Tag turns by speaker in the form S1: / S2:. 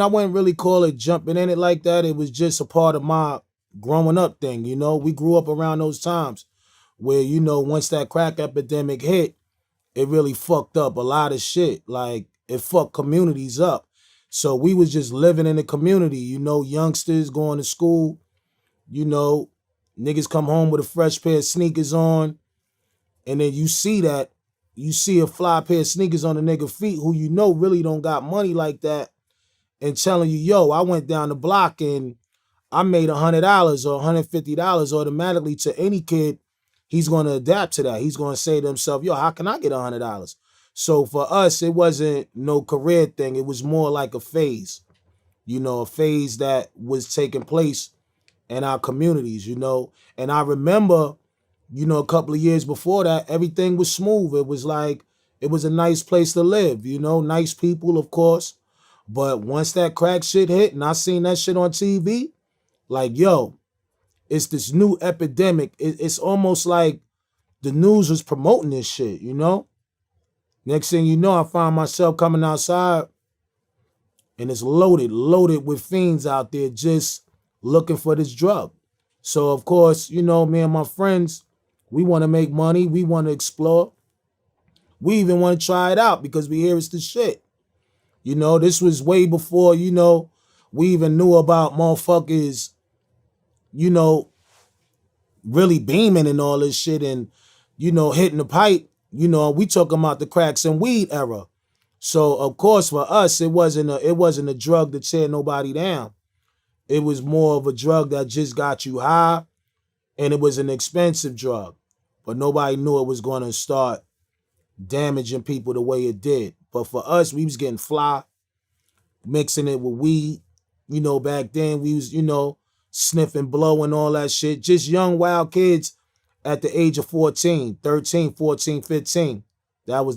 S1: I wouldn't really call it jumping in it like that. It was just a part of my growing up thing, you know. We grew up around those times where, you know, once that crack epidemic hit, it really fucked up a lot of shit. Like it fucked communities up. So we was just living in the community, you know, youngsters going to school, you know, niggas come home with a fresh pair of sneakers on, and then you see a fly pair of sneakers on a nigga feet who you know really don't got money like that, and telling you, yo, I went down the block and I made $100 or $150 automatically. To any kid, he's going to adapt to that. He's going to say to himself, yo, how can I get $100? So for us, it wasn't no career thing. It was more like a phase, you know, a phase that was taking place in our communities, you know. And I remember, you know, a couple of years before that, everything was smooth. It was like, it was a nice place to live, you know, nice people, of course. But once that crack shit hit and I seen that shit on TV, like, yo, it's this new epidemic. It's almost like the news was promoting this shit, you know? Next thing you know, I find myself coming outside and it's loaded with fiends out there just looking for this drug. So, of course, you know, me and my friends, we want to make money. We want to explore. We even want to try it out because we hear it's the shit. You know, this was way before, you know, we even knew about motherfuckers, you know, really beaming and all this shit and, you know, hitting the pipe. You know, we talking about the cracks and weed era. So of course for us, it wasn't a drug to tear nobody down. It was more of a drug that just got you high, and it was an expensive drug. But nobody knew it was going to start damaging people the way it did. But for us, we was getting fly, mixing it with weed. You know, back then we was, you know, sniffing blow and all that shit. Just young, wild kids at the age of 14, 13, 14, 15. That was